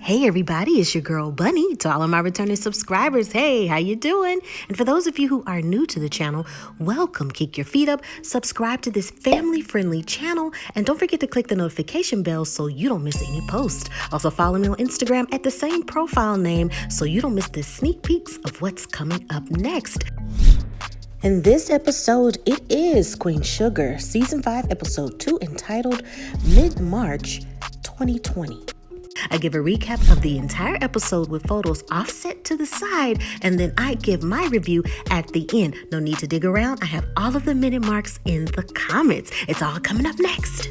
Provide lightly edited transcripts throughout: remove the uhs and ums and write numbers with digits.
Hey everybody, it's your girl Bunny. To all of my returning subscribers, hey, how you doing? And for those of you who are new to the channel, welcome. Kick your feet up, subscribe to this family-friendly channel, and don't forget to click the notification bell so you don't miss any posts. Also follow me on Instagram at the same profile name so you don't miss the sneak peeks of what's coming up next. In this episode, it is Queen Sugar, Season 5, Episode 2, entitled Mid-March 2020. I give a recap of the entire episode with photos offset to the side, and then I give my review at the end. No need to dig around. I have all of the minute marks in the comments. It's all coming up next.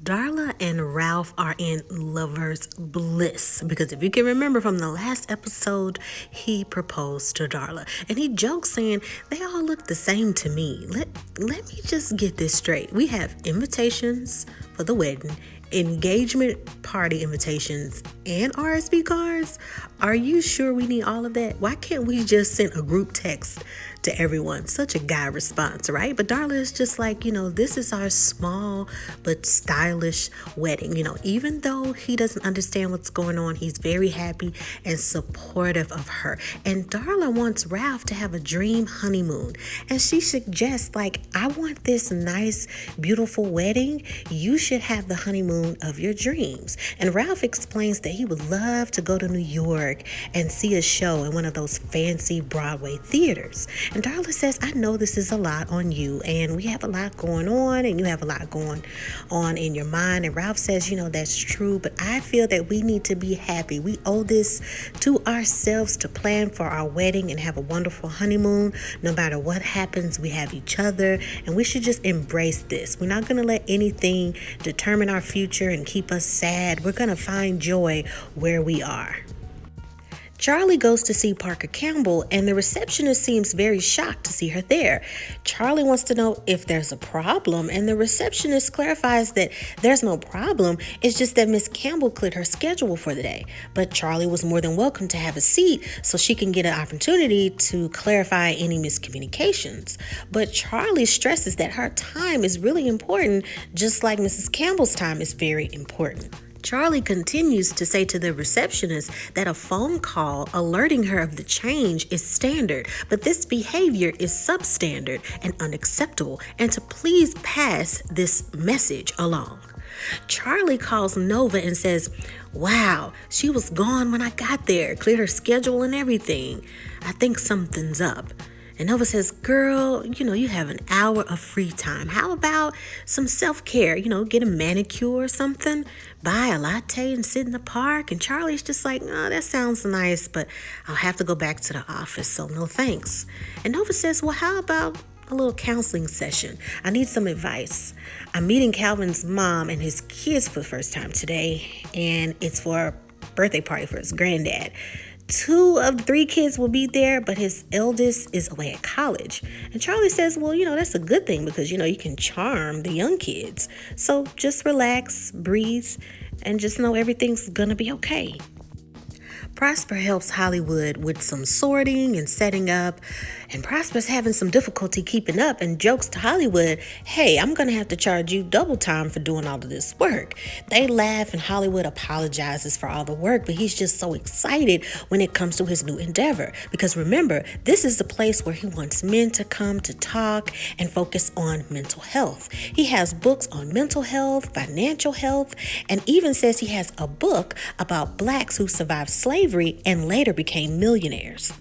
Darla and Ralph are in lover's bliss because if you can remember from the last episode, he proposed to Darla and he jokes saying they all look the same to me. Let me just get this straight. We have invitations for the wedding, engagement party invitations, and RSV cards. Are you sure we need all of that? Why can't we just send a group text to everyone? Such a guy response, right? But Darla is just like, this is our small but stylish wedding. Even though he doesn't understand what's going on, he's very happy and supportive of her. And Darla wants Ralph to have a dream honeymoon. And she suggests, I want this nice, beautiful wedding. You should have the honeymoon of your dreams. And Ralph explains that he would love to go to New York and see a show in one of those fancy Broadway theaters. And Darla says, I know this is a lot on you, and we have a lot going on, and you have a lot going on in your mind. And Ralph says, that's true, but I feel that we need to be happy. We owe this to ourselves to plan for our wedding and have a wonderful honeymoon. No matter what happens, we have each other, and we should just embrace this. We're not going to let anything determine our future and keep us sad. We're going to find joy where we are. Charley goes to see Parker Campbell, and the receptionist seems very shocked to see her there. Charley wants to know if there's a problem, and the receptionist clarifies that there's no problem. It's just that Miss Campbell cleared her schedule for the day. But Charley was more than welcome to have a seat so she can get an opportunity to clarify any miscommunications. But Charley stresses that her time is really important, just like Mrs. Campbell's time is very important. Charley continues to say to the receptionist that a phone call alerting her of the change is standard, but this behavior is substandard and unacceptable, and to please pass this message along. Charley calls Nova and says, wow, she was gone when I got there, cleared her schedule and everything. I think something's up. And Nova says, girl, you have an hour of free time. How about some self-care? Get a manicure or something, buy a latte and sit in the park. And Charlie's just like, oh, that sounds nice, but I'll have to go back to the office, so no thanks. And Nova says, well, how about a little counseling session? I need some advice. I'm meeting Calvin's mom and his kids for the first time today, and it's for a birthday party for his granddad. 2 of the 3 kids will be there, but his eldest is away at college. And Charley says, well, that's a good thing because, you can charm the young kids. So just relax, breathe, and just know everything's gonna be okay. Prosper helps Hollywood with some sorting and setting up, and Prosper's having some difficulty keeping up and jokes to Hollywood, hey, I'm going to have to charge you double time for doing all of this work. They laugh and Hollywood apologizes for all the work, but he's just so excited when it comes to his new endeavor. Because remember, this is the place where he wants men to come to talk and focus on mental health. He has books on mental health, financial health, and even says he has a book about blacks who survived slavery and later became millionaires.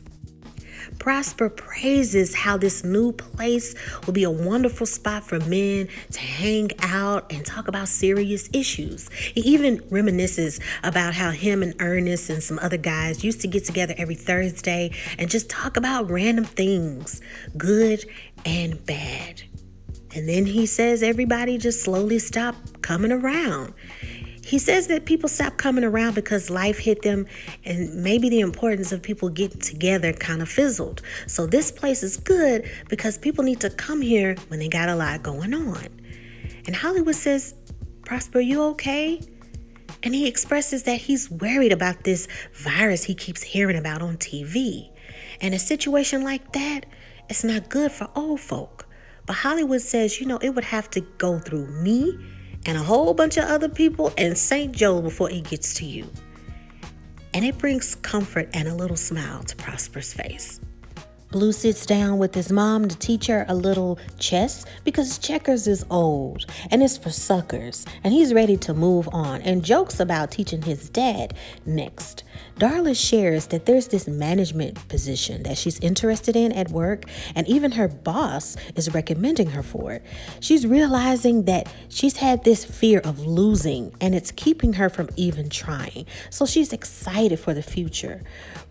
Prosper praises how this new place will be a wonderful spot for men to hang out and talk about serious issues. He even reminisces about how him and Ernest and some other guys used to get together every Thursday and just talk about random things, good and bad. And then he says everybody just slowly stopped coming around. He says that people stopped coming around because life hit them and maybe the importance of people getting together kind of fizzled. So this place is good because people need to come here when they got a lot going on. And Hollywood says, Prosper, you okay? And he expresses that he's worried about this virus he keeps hearing about on TV. And a situation like that, it's not good for old folk. But Hollywood says, it would have to go through me and a whole bunch of other people and St. Joe before it gets to you. And it brings comfort and a little smile to Prosper's face. Blue sits down with his mom to teach her a little chess because checkers is old and it's for suckers, and he's ready to move on and jokes about teaching his dad next. Darla shares that there's this management position that she's interested in at work, and even her boss is recommending her for it. She's realizing that she's had this fear of losing and it's keeping her from even trying. So she's excited for the future.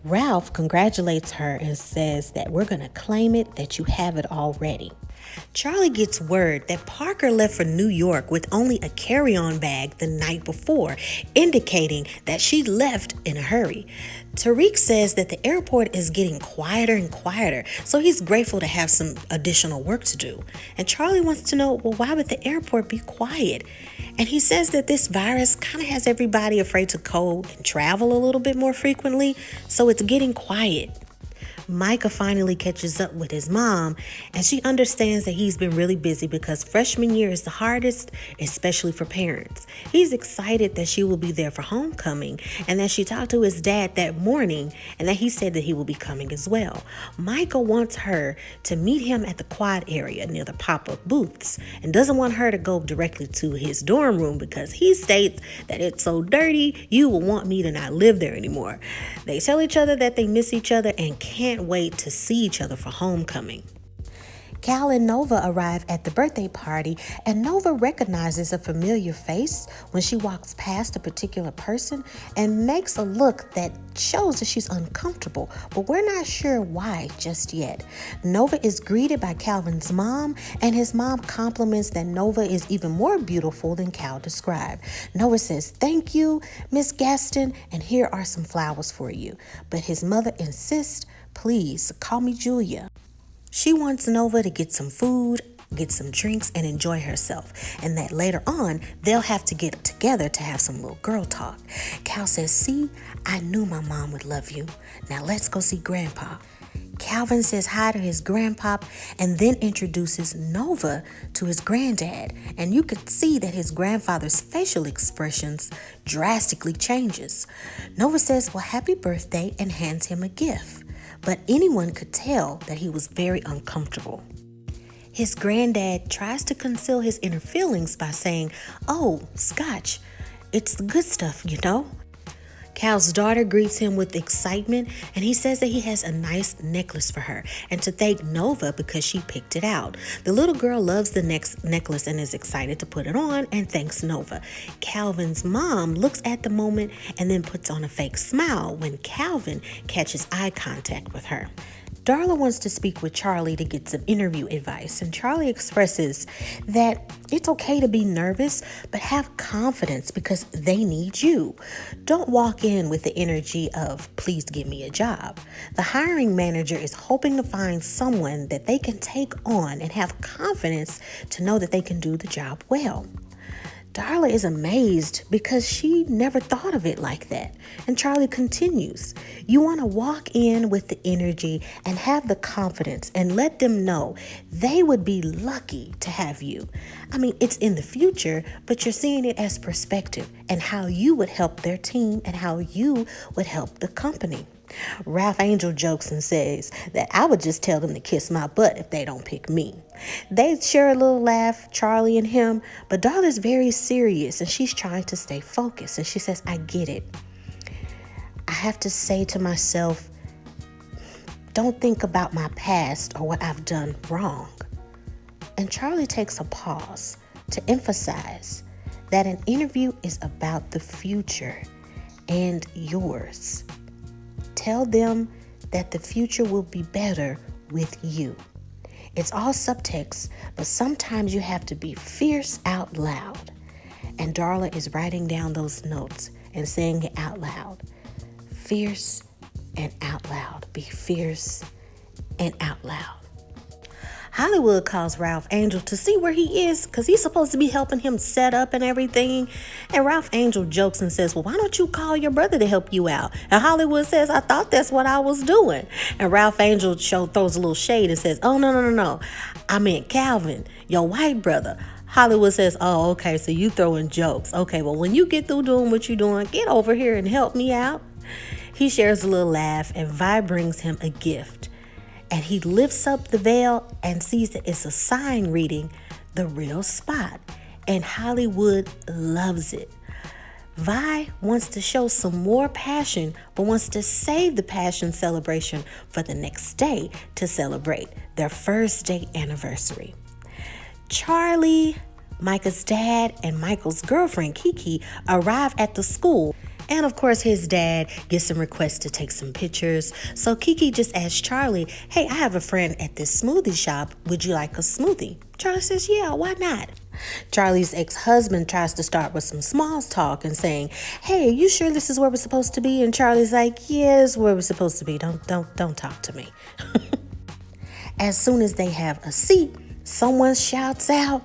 Ralph congratulates her and says that we're going to claim it, that you have it already. Charley gets word that Parker left for New York with only a carry-on bag the night before, indicating that she left in a hurry. Tariq says that the airport is getting quieter and quieter, so he's grateful to have some additional work to do. And Charley wants to know, well, why would the airport be quiet? And he says that this virus kind of has everybody afraid to go and travel a little bit more frequently, so it's getting quiet. Micah finally catches up with his mom, and she understands that he's been really busy because freshman year is the hardest, especially for parents. He's excited that she will be there for homecoming, and that she talked to his dad that morning, and that he said that he will be coming as well. Micah wants her to meet him at the quad area near the pop-up booths, and doesn't want her to go directly to his dorm room because he states that it's so dirty, you will want me to not live there anymore. They tell each other that they miss each other and can't wait to see each other for homecoming. Cal and Nova arrive at the birthday party, and Nova recognizes a familiar face when she walks past a particular person and makes a look that shows that she's uncomfortable, but we're not sure why just yet. Nova is greeted by Calvin's mom, and his mom compliments that Nova is even more beautiful than Cal described. Nova says, "Thank you, Miss Gaston, and here are some flowers for you." But his mother insists, "Please call me Julia." She wants Nova to get some food, get some drinks, and enjoy herself, and that later on, they'll have to get together to have some little girl talk. Cal says, "See, I knew my mom would love you. Now let's go see Grandpa." Calvin says hi to his grandpop and then introduces Nova to his granddad, and you could see that his grandfather's facial expressions drastically changes. Nova says, "Well, happy birthday," and hands him a gift. But anyone could tell that he was very uncomfortable. His granddad tries to conceal his inner feelings by saying, "Oh, scotch, it's the good stuff, you know." Cal's daughter greets him with excitement, and he says that he has a nice necklace for her and to thank Nova because she picked it out. The little girl loves the necklace and is excited to put it on and thanks Nova. Calvin's mom looks at the moment and then puts on a fake smile when Calvin catches eye contact with her. Darla wants to speak with Charley to get some interview advice, and Charley expresses that it's okay to be nervous, but have confidence because they need you. Don't walk in with the energy of, "Please give me a job." The hiring manager is hoping to find someone that they can take on and have confidence to know that they can do the job well. Darla is amazed because she never thought of it like that. And Charley continues, "You want to walk in with the energy and have the confidence and let them know they would be lucky to have you. I mean, it's in the future, but you're seeing it as perspective and how you would help their team and how you would help the company." Ralph Angel jokes and says that I would just tell them to kiss my butt if they don't pick me. They share a little laugh, Charley and him, but Darla's very serious and she's trying to stay focused. And she says, "I get it. I have to say to myself, don't think about my past or what I've done wrong." And Charley takes a pause to emphasize that an interview is about the future and yours. Tell them that the future will be better with you. It's all subtext, but sometimes you have to be fierce out loud. And Darla is writing down those notes and saying it out loud. Fierce and out loud. Be fierce and out loud. Hollywood calls Ralph Angel to see where he is because he's supposed to be helping him set up and everything. And Ralph Angel jokes and says, "Well, why don't you call your brother to help you out?" And Hollywood says, "I thought that's what I was doing." And Ralph Angel throws a little shade and says, "Oh, no. I meant Calvin, your white brother." Hollywood says, oh, okay, so you throwing jokes. Okay, well, when you get through doing what you're doing, get over here and help me out. He shares a little laugh, and Vi brings him a gift. And he lifts up the veil and sees that it's a sign reading the real spot. And Hollywood loves it. Vi wants to show some more passion, but wants to save the passion celebration for the next day to celebrate their first date anniversary. Charley, Micah's dad, and Michael's girlfriend, Kiki, arrive at the school. And of course, his dad gets some requests to take some pictures. So Kiki just asks Charley, hey, I have a friend at this smoothie shop. Would you like a smoothie? Charley says, yeah, why not? Charley's ex-husband tries to start with some small talk and saying, hey, are you sure this is where we're supposed to be? And Charley's like, yeah, this is where we're supposed to be. Don't talk to me. As soon as they have a seat, someone shouts out,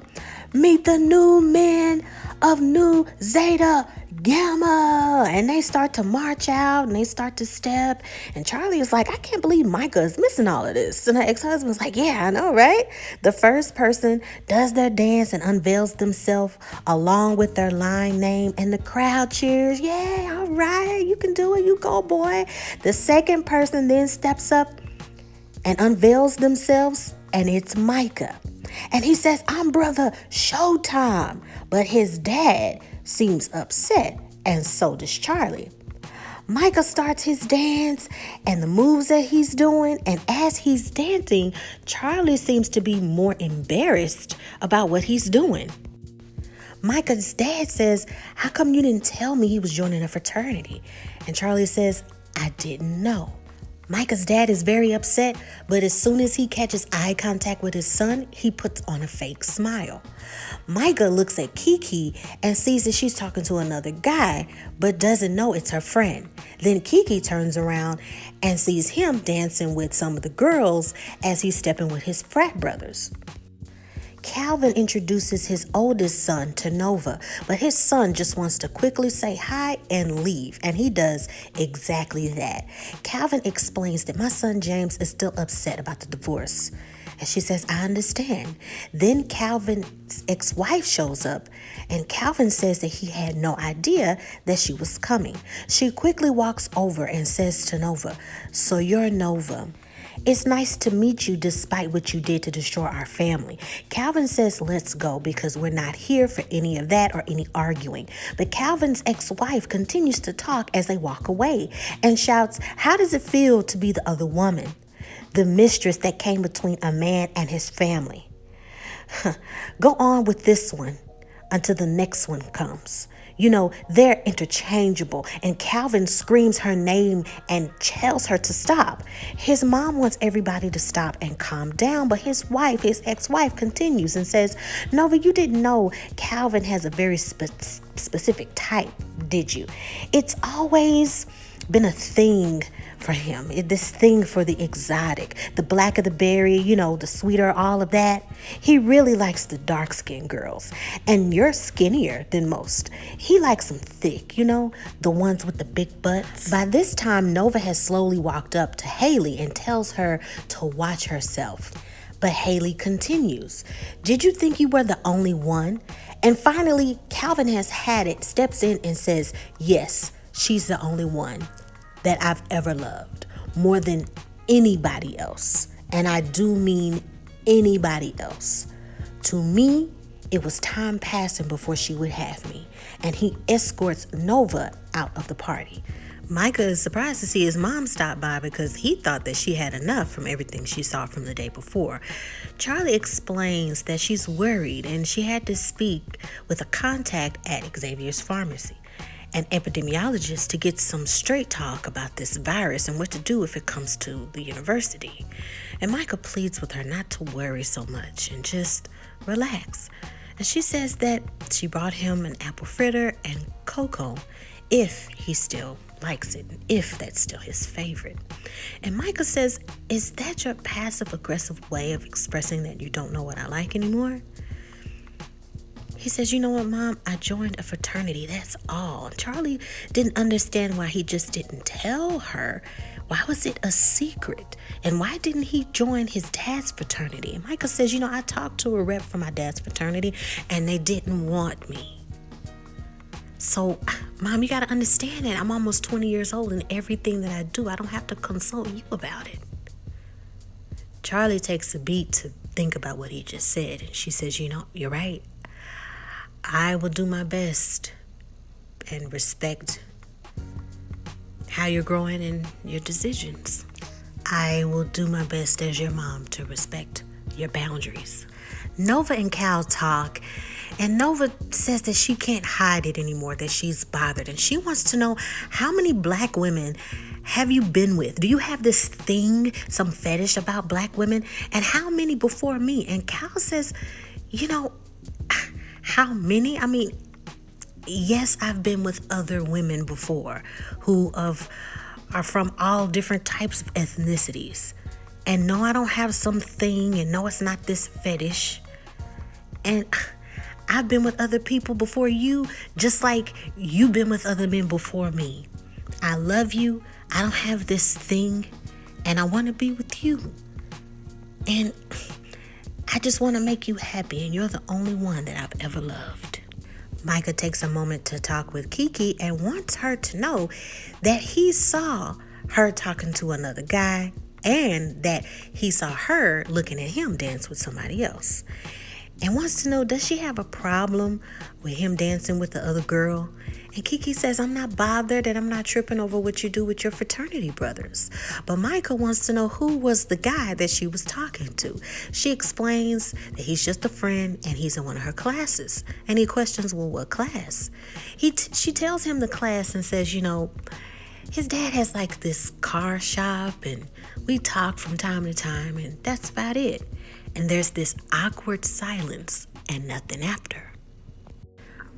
meet the new men of Nu Zeta Gamma. And they start to march out and they start to step. And Charley is like, I can't believe Micah is missing all of this. And her ex-husband's like, yeah, I know, right? The first person does their dance and unveils themselves along with their line name. And the crowd cheers. Yeah, all right, you can do it. You go, boy. The second person then steps up and unveils themselves. And it's Micah. And he says, I'm brother Showtime. But his dad seems upset, and so does Charley. Micah starts his dance and the moves that he's doing, and as he's dancing, Charley seems to be more embarrassed about what he's doing. Micah's dad says, how come you didn't tell me he was joining a fraternity? And Charley says, I didn't know. Micah's dad is very upset, but as soon as he catches eye contact with his son, he puts on a fake smile. Micah looks at Kiki and sees that she's talking to another guy, but doesn't know it's her friend. Then Kiki turns around and sees him dancing with some of the girls as he's stepping with his frat brothers. Calvin introduces his oldest son to Nova, but his son just wants to quickly say hi and leave, and he does exactly that. Calvin explains that my son James is still upset about the divorce, and she says, I understand. Then Calvin's ex-wife shows up, and Calvin says that he had no idea that she was coming. She quickly walks over and says to Nova, so you're Nova. It's nice to meet you despite what you did to destroy our family. Calvin says, let's go because we're not here for any of that or any arguing. But Calvin's ex-wife continues to talk as they walk away and shouts, how does it feel to be the other woman? The mistress that came between a man and his family. Go on with this one until the next one comes. You know, they're interchangeable, and Calvin screams her name and tells her to stop. His mom wants everybody to stop and calm down, but his ex-wife, continues and says, Nova, you didn't know Calvin has a very specific type, did you? It's always been a thing for him. This thing for the exotic, the blacker the berry, the sweeter, all of that. He really likes the dark-skinned girls. And you're skinnier than most. He likes them thick, the ones with the big butts. By this time, Nova has slowly walked up to Haley and tells her to watch herself. But Haley continues, did you think you were the only one? And finally, Calvin has had it, steps in and says, yes, she's the only one that I've ever loved, more than anybody else. And I do mean anybody else. To me, it was time passing before she would have me. And he escorts Nova out of the party. Micah is surprised to see his mom stop by because he thought that she had enough from everything she saw from the day before. Charley explains that she's worried and she had to speak with a contact at Xavier's pharmacy, an epidemiologist, to get some straight talk about this virus and what to do if it comes to the university. And Micah pleads with her not to worry so much and just relax. And she says that she brought him an apple fritter and cocoa if he still likes it, if that's still his favorite. And Micah says, is that your passive-aggressive way of expressing that you don't know what I like anymore? He says, you know what, Mom? I joined a fraternity. That's all. Charley didn't understand why he just didn't tell her. Why was it a secret? And why didn't he join his dad's fraternity? And Micah says, you know, I talked to a rep from my dad's fraternity and they didn't want me. So, Mom, you got to understand that I'm almost 20 years old and everything that I do, I don't have to consult you about it. Charley takes a beat to think about what he just said. And she says, you know, you're right. I will do my best and respect how you're growing and your decisions. I will do my best as your mom to respect your boundaries. Nova and Cal talk, and Nova says that she can't hide it anymore, that she's bothered. And she wants to know, how many black women have you been with? Do you have this thing, some fetish about black women? And how many before me? And Cal says, you know, how many? I mean, yes, I've been with other women before who are from all different types of ethnicities. And no, I don't have something, and no, it's not this fetish. And I've been with other people before you, just like you've been with other men before me. I love you. I don't have this thing, and I want to be with you. And I just want to make you happy, and you're the only one that I've ever loved. Micah takes a moment to talk with Kiki and wants her to know that he saw her talking to another guy and that he saw her looking at him dance with somebody else. And wants to know, does she have a problem with him dancing with the other girl? And Kiki says, I'm not bothered and I'm not tripping over what you do with your fraternity brothers. But Micah wants to know who was the guy that she was talking to. She explains that he's just a friend and he's in one of her classes. And he questions, well, what class? She tells him the class and says, you know, his dad has like this car shop and we talk from time to time and that's about it. And there's this awkward silence and nothing after.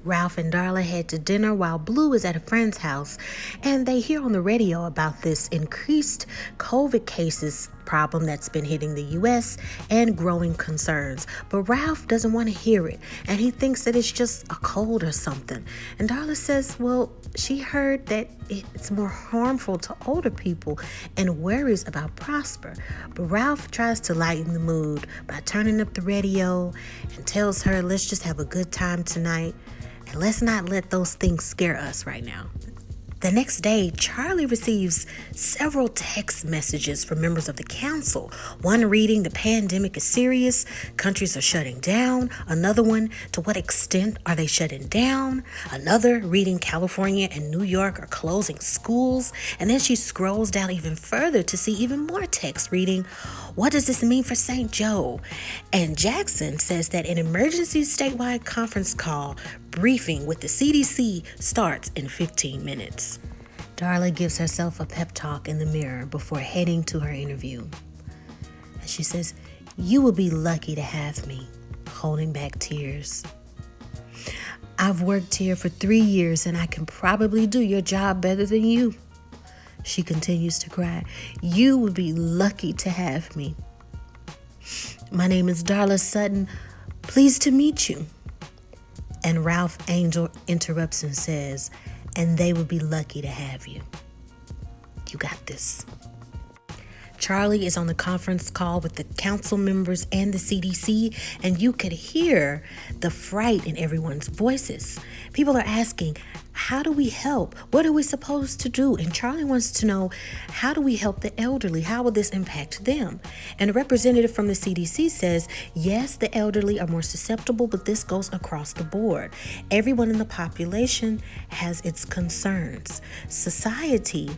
Ralph and Darla head to dinner while Blue is at a friend's house, and they hear on the radio about this increased COVID cases problem that's been hitting the U.S. and growing concerns. But Ralph doesn't want to hear it, and he thinks that it's just a cold or something. And Darla says, well, she heard that it's more harmful to older people and worries about Prosper. But Ralph tries to lighten the mood by turning up the radio and tells her, let's just have a good time tonight. And let's not let those things scare us right now. The next day, Charley receives several text messages from members of the council. One reading, the pandemic is serious, countries are shutting down. Another one, to what extent are they shutting down? Another reading, California and New York are closing schools. And then she scrolls down even further to see even more text reading, what does this mean for St. Joe? And Jackson says that an emergency statewide conference call briefing with the CDC starts in 15 minutes. Darla gives herself a pep talk in the mirror before heading to her interview. And she says, you will be lucky to have me, holding back tears. I've worked here for 3 years and I can probably do your job better than you. She continues to cry. You would be lucky to have me. My name is Darla Sutton. Pleased to meet you. And Ralph Angel interrupts and says, and they would be lucky to have you. You got this. Charley is on the conference call with the council members and the CDC, and you could hear the fright in everyone's voices. People are asking, how do we help? What are we supposed to do? And Charley wants to know, how do we help the elderly? How will this impact them? And a representative from the CDC says, yes, the elderly are more susceptible, but this goes across the board. Everyone in the population has its concerns. Society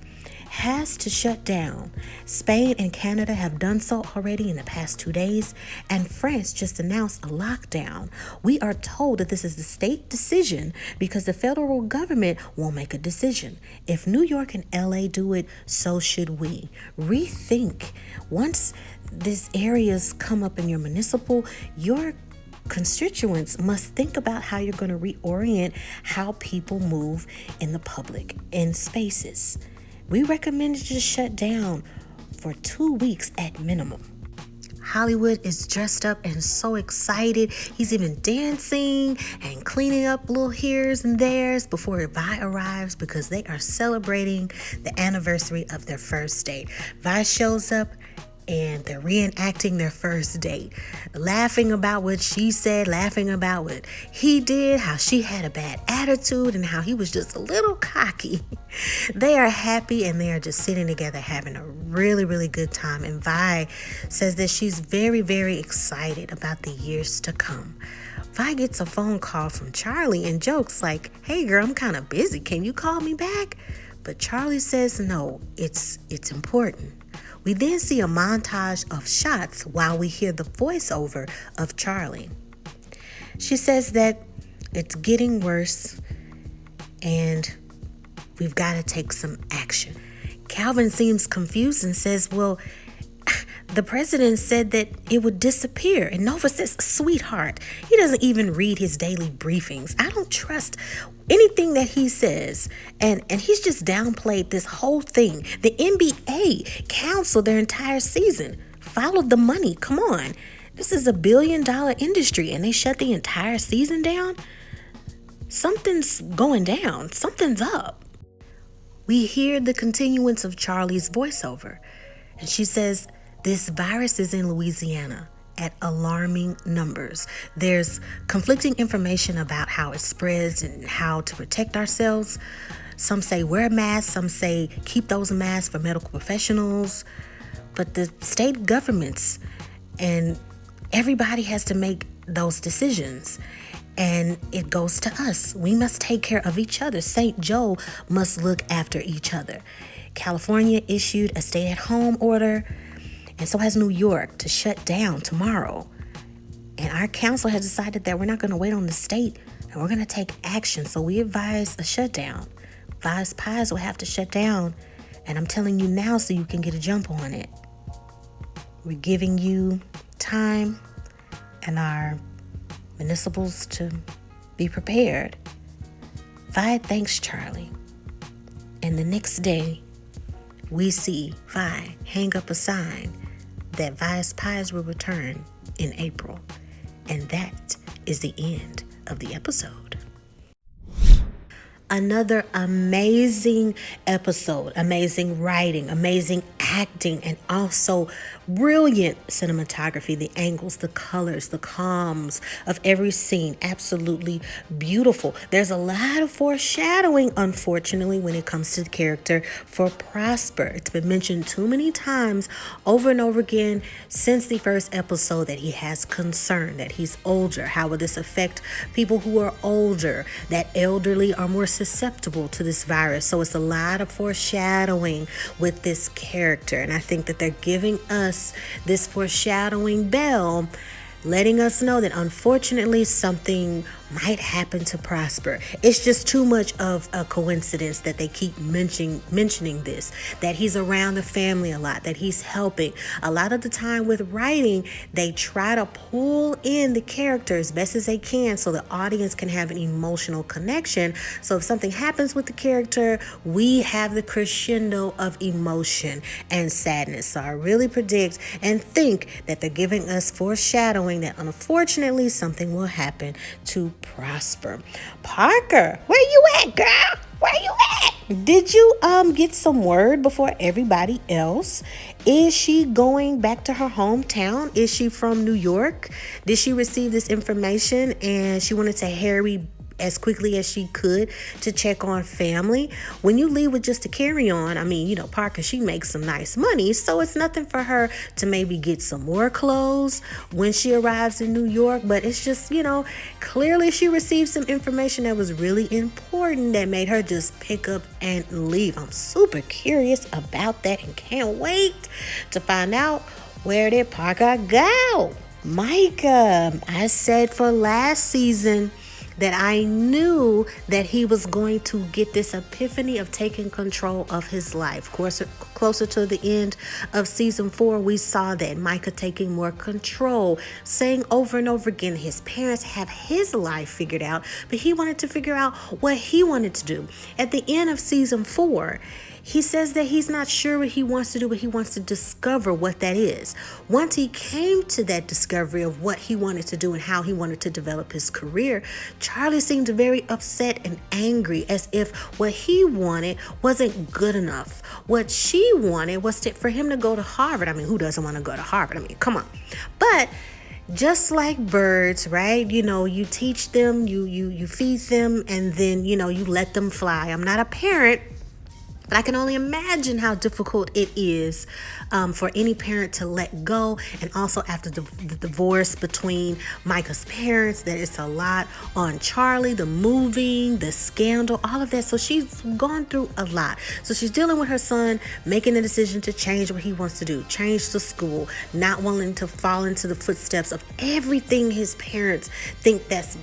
has to shut down. Spain and Canada have done so already in the past 2 days, and France just announced a lockdown. We are told that this is the state decision because the federal government won't make a decision. If New York and LA do it, so should we. Rethink. Once these areas come up in your municipal, your constituents must think about how you're going to reorient how people move in the public, in spaces. We recommend to just shut down for 2 weeks at minimum. Hollywood is dressed up and so excited. He's even dancing and cleaning up little here's and there's before Vi arrives because they are celebrating the anniversary of their first date. Vi shows up and they're reenacting their first date, laughing about what she said, laughing about what he did, how she had a bad attitude, and how he was just a little cocky. They are happy and they are just sitting together having a really, really good time. And Vi says that she's very, very excited about the years to come. Vi gets a phone call from Charley and jokes like, "Hey girl, I'm kind of busy. Can you call me back?" But Charley says no, it's important. We then see a montage of shots while we hear the voiceover of Charley. She says that it's getting worse and we've got to take some action. Calvin seems confused and says, "Well, the president said that it would disappear." And Nova says, "Sweetheart, he doesn't even read his daily briefings. I don't trust anything that he says." And he's just downplayed this whole thing. The NBA canceled their entire season, followed the money. Come on. This is $1 billion industry and they shut the entire season down. Something's going down. Something's up. We hear the continuance of Charley's voiceover. And she says, this virus is in Louisiana at alarming numbers. There's conflicting information about how it spreads and how to protect ourselves. Some say wear masks, some say keep those masks for medical professionals. But the state governments and everybody has to make those decisions. And it goes to us. We must take care of each other. St. Joe must look after each other. California issued a stay-at-home order, and so has New York, to shut down tomorrow. And our council has decided that we're not going to wait on the state, and we're going to take action. So we advise a shutdown. Vi's Pies will have to shut down, and I'm telling you now so you can get a jump on it. We're giving you time and our municipals to be prepared. Vi thanks Charley, and the next day we see Vi hang up a sign that Vi's Pies will return in April. And that is the end of the episode. Another amazing episode, amazing writing, amazing acting, and also brilliant cinematography. The angles, the colors, the calms of every scene, absolutely beautiful. There's a lot of foreshadowing, unfortunately, when it comes to the character for Prosper. It's been mentioned too many times over and over again since the first episode that he has concern, that he's older. How will this affect people who are older? That elderly are more susceptible to this virus. So it's a lot of foreshadowing with this character. And I think that they're giving us this foreshadowing bell, letting us know that unfortunately something might happen to Prosper. It's just too much of a coincidence that they keep mentioning this, that he's around the family a lot, that he's helping. A lot of the time with writing, they try to pull in the character as best as they can so the audience can have an emotional connection. So if something happens with the character, we have the crescendo of emotion and sadness. So I really predict and think that they're giving us foreshadowing that unfortunately something will happen to Prosper. Parker, where you at, girl? Where you at? Did you get some word before everybody else? Is she going back to her hometown? Is she from New York? Did she receive this information and she wanted to hurry as quickly as she could to check on family? When you leave with just a carry-on, I mean, Parker, she makes some nice money, so it's nothing for her to maybe get some more clothes when she arrives in New York. But it's just, clearly she received some information that was really important that made her just pick up and leave. I'm super curious about that and can't wait to find out, where did Parker go? Micah, I said for last season that I knew that he was going to get this epiphany of taking control of his life. Of course, closer to the end of season 4, we saw that Micah taking more control, saying over and over again his parents have his life figured out, but he wanted to figure out what he wanted to do. At the end of season 4, He says that he's not sure what he wants to do, but he wants to discover what that is. Once he came to that discovery of what he wanted to do and how he wanted to develop his career, Charley seemed very upset and angry, as if what he wanted wasn't good enough. What she wanted was for him to go to Harvard. I mean, who doesn't want to go to Harvard? I mean, come on. But just like birds, right? You teach them, you feed them, and then, you let them fly. I'm not a parent, but I can only imagine how difficult it is for any parent to let go. And also after the divorce between Micah's parents, that it's a lot on Charley, the moving, the scandal, all of that. So she's gone through a lot. So she's dealing with her son, making the decision to change what he wants to do, change the school, not wanting to fall into the footsteps of everything his parents think that's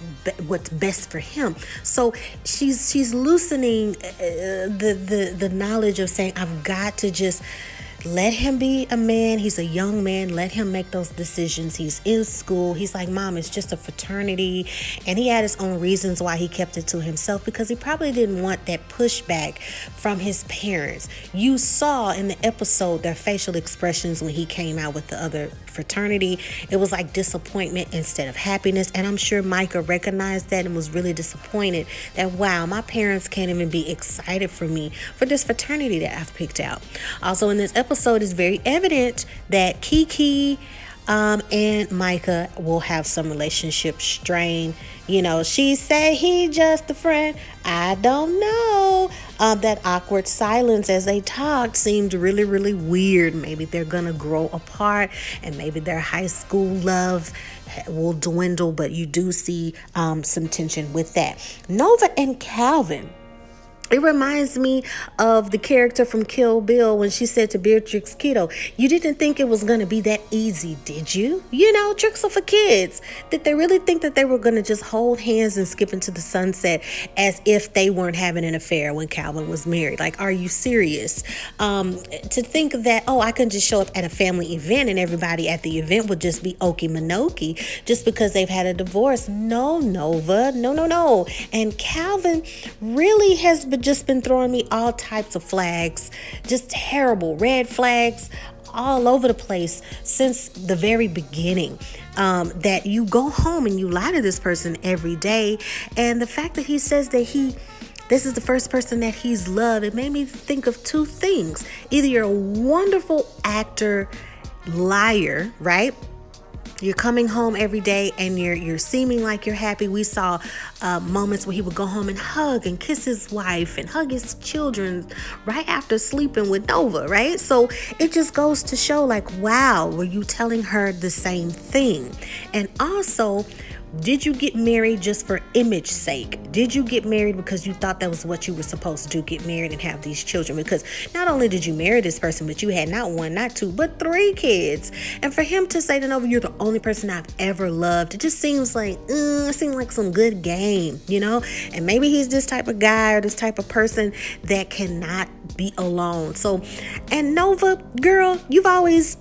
what's best for him. So she's loosening the knowledge of saying, I've got to just let him be a man. He's a young man. Let him make those decisions. He's in school. He's like, Mom, it's just a fraternity. And he had his own reasons why he kept it to himself, because he probably didn't want that pushback from his parents. You saw in the episode their facial expressions when he came out with the other fraternity. It was like disappointment instead of happiness. And I'm sure Micah recognized that and was really disappointed that, wow, my parents can't even be excited for me for this fraternity that I've picked out. Also in this episode, it's very evident that Kiki and Micah will have some relationship strain. She said he just a friend. I don't know. That awkward silence as they talked seemed really, really weird. Maybe they're going to grow apart, and maybe their high school love will dwindle, but you do see some tension with that. Nova and Calvin. It reminds me of the character from Kill Bill when she said to Beatrix Kiddo, you didn't think it was going to be that easy, did you? Tricks are for kids. Did they really think that they were going to just hold hands and skip into the sunset as if they weren't having an affair when Calvin was married? Like, are you serious? To think that, I can just show up at a family event and everybody at the event would just be okie-minokie just because they've had a divorce. No, Nova. No. And Calvin really has just been throwing me all types of flags, just terrible red flags all over the place since the very beginning. That you go home and you lie to this person every day, and the fact that he says that this is the first person that he's loved, it made me think of two things. Either you're a wonderful actor, liar, right? You're coming home every day and you're seeming like you're happy. We saw moments where he would go home and hug and kiss his wife and hug his children right after sleeping with Nova, right? So it just goes to show, like, wow, were you telling her the same thing? And also, did you get married just for image sake? Did you get married because you thought that was what you were supposed to do, get married and have these children? Because not only did you marry this person, but you had not one, not two, but 3 kids. And for him to say to Nova, you're the only person I've ever loved, it just seems like, some good game, And maybe he's this type of guy or this type of person that cannot be alone. So, and Nova, girl, you've always,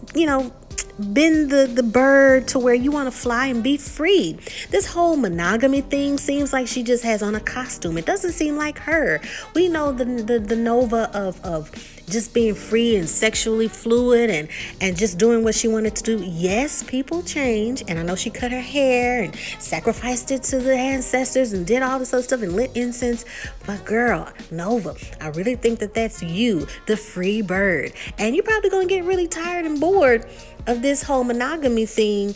been the bird to where you want to fly and be free. This whole monogamy thing seems like she just has on a costume. It doesn't seem like her. We know the Nova of just being free and sexually fluid and just doing what she wanted to do. Yes, people change, and I know she cut her hair and sacrificed it to the ancestors and did all this other stuff and lit incense, but girl, Nova, I really think that that's you, the free bird, and you're probably gonna get really tired and bored of this whole monogamy thing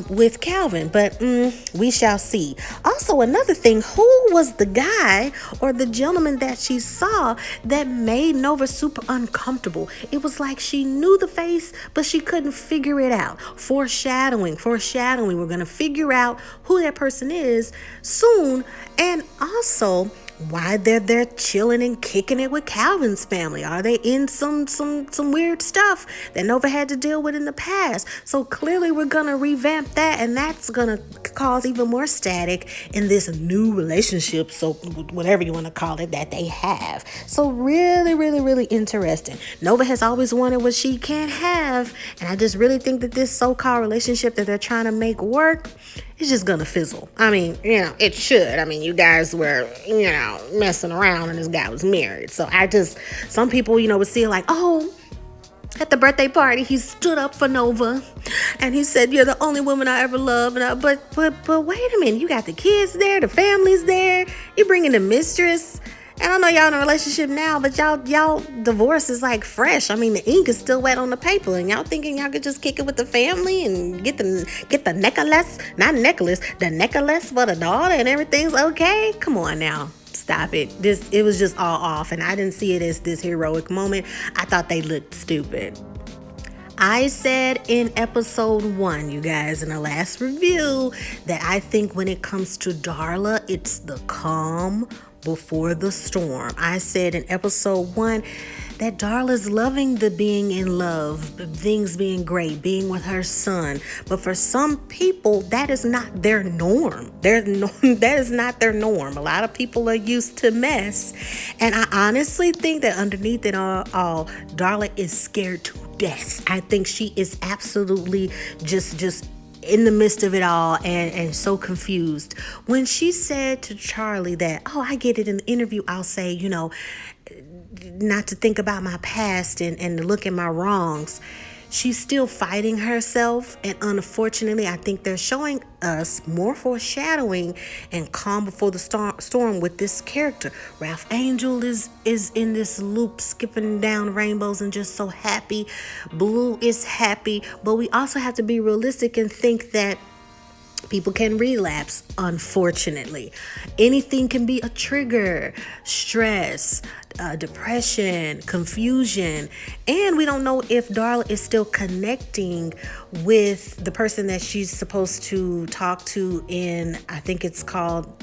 with Calvin, but we shall see. Also, another thing, who was the guy or the gentleman that she saw that made Nova super uncomfortable? It was like she knew the face, but she couldn't figure it out. Foreshadowing. We're going to figure out who that person is soon. And also, why they're there chilling and kicking it with Calvin's family. Are they in some weird stuff that Nova had to deal with in the past? So clearly we're going to revamp that, and that's going to cause even more static in this new relationship, so whatever you want to call it, that they have. So really, really, really interesting. Nova has always wanted what she can't have, and I just really think that this so-called relationship that they're trying to make work it's just gonna fizzle. I mean, it should. I mean, you guys were, messing around and this guy was married. So some people, would see it like, oh, at the birthday party, he stood up for Nova, and he said, "You're the only woman I ever loved." But wait a minute, you got the kids there, the family's there, you bringing the mistress. And I know y'all in a relationship now, but y'all divorce is like fresh. I mean, the ink is still wet on the paper, and y'all thinking y'all could just kick it with the family and get the necklace, not necklace, the necklace for the daughter, and everything's okay. Come on now. Stop it. It was just all off, and I didn't see it as this heroic moment. I thought they looked stupid. I said in episode 1, you guys, in the last review, that I think when it comes to Darla, it's the calm before the storm. I said in episode 1 that Darla's loving the being in love, things being great, being with her son. But for some people, that is not their norm. That is not their norm. A lot of people are used to mess. And I honestly think that underneath it all, Darla is scared to death. I think she is absolutely just in the midst of it all and so confused. When she said to Charley that, oh, I get it in the interview, I'll say, not to think about my past and to look at my wrongs. She's still fighting herself, and unfortunately, I think they're showing us more foreshadowing and calm before the storm with this character. Ralph Angel is in this loop, skipping down rainbows and just so happy. Blue is happy, but we also have to be realistic and think that people can relapse, unfortunately. Anything can be a trigger. Stress, depression, confusion. And we don't know if Darla is still connecting with the person that she's supposed to talk to in, I think it's called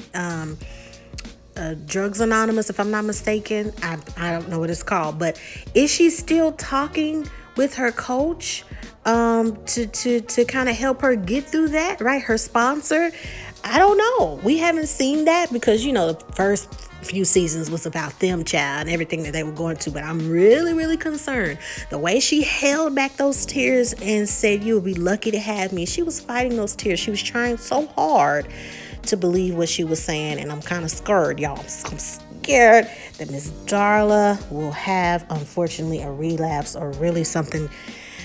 Drugs Anonymous, if I'm not mistaken. I don't know what it's called. But is she still talking with her coach to kind of help her get through that, right? Her sponsor. I don't know. We haven't seen that because, the first few seasons was about them, child, and everything that they were going to. But I'm really, really concerned. The way she held back those tears and said, "You'll be lucky to have me." She was fighting those tears. She was trying so hard to believe what she was saying. And I'm kind of scared, y'all. I'm scared that Miss Darla will have, unfortunately, a relapse or really something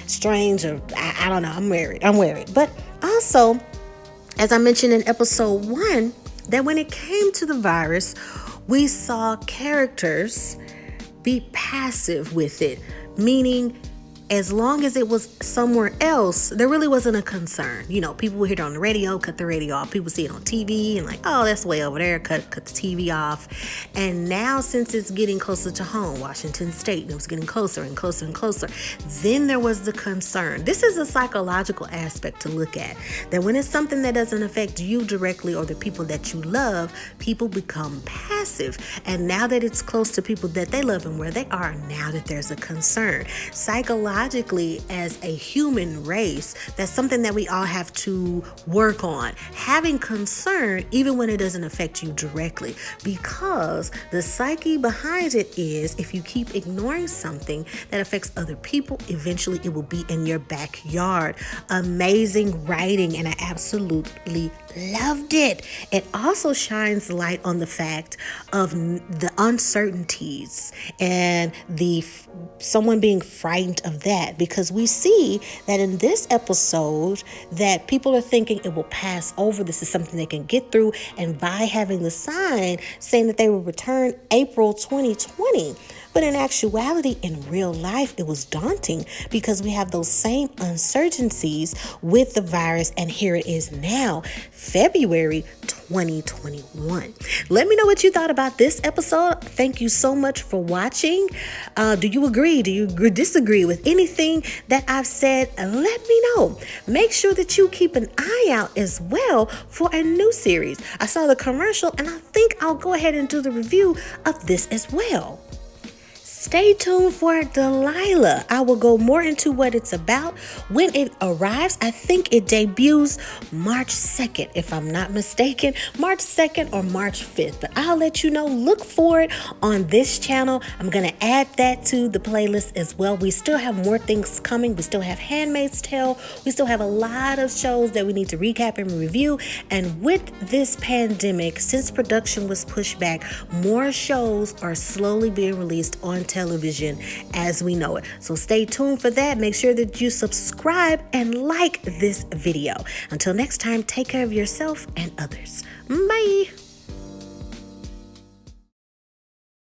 strange, or I don't know. I'm worried. But also, as I mentioned in episode 1, that when it came to the virus, we saw characters be passive with it, meaning as long as it was somewhere else, there really wasn't a concern. People would hear it on the radio, cut the radio off. People see it on TV and like, oh, that's way over there, cut the TV off. And now, since it's getting closer to home, Washington State, it was getting closer and closer and closer, then there was the concern. This is a psychological aspect to look at, that when it's something that doesn't affect you directly or the people that you love, people become passive. And now that it's close to people that they love and where they are, now that there's a concern. Psychologically, as a human race, that's something that we all have to work on. Having concern, even when it doesn't affect you directly, because the psyche behind it is, if you keep ignoring something that affects other people, eventually it will be in your backyard. Amazing writing, and I absolutely loved it. It also shines light on the fact of the uncertainties and someone being frightened of that, because we see that in this episode that people are thinking it will pass over. This is something they can get through, and by having the sign saying that they will return April 2020. But in actuality, in real life, it was daunting because we have those same uncertainties with the virus, and here it is now, February 2021. Let me know what you thought about this episode. Thank you so much for watching. Do you agree? Do you disagree with anything that I've said? Let me know. Make sure that you keep an eye out as well for a new series. I saw the commercial, and I think I'll go ahead and do the review of this as well. Stay tuned for Delilah. I will go more into what it's about when it arrives. I think it debuts March 2nd, if I'm not mistaken. March 2nd or March 5th. But I'll let you know. Look for it on this channel. I'm going to add that to the playlist as well. We still have more things coming. We still have Handmaid's Tale. We still have a lot of shows that we need to recap and review. And with this pandemic, since production was pushed back, more shows are slowly being released on television as we know it. So stay tuned for that. Make sure that you subscribe and like this video. Until next time, take care of yourself and others. Bye.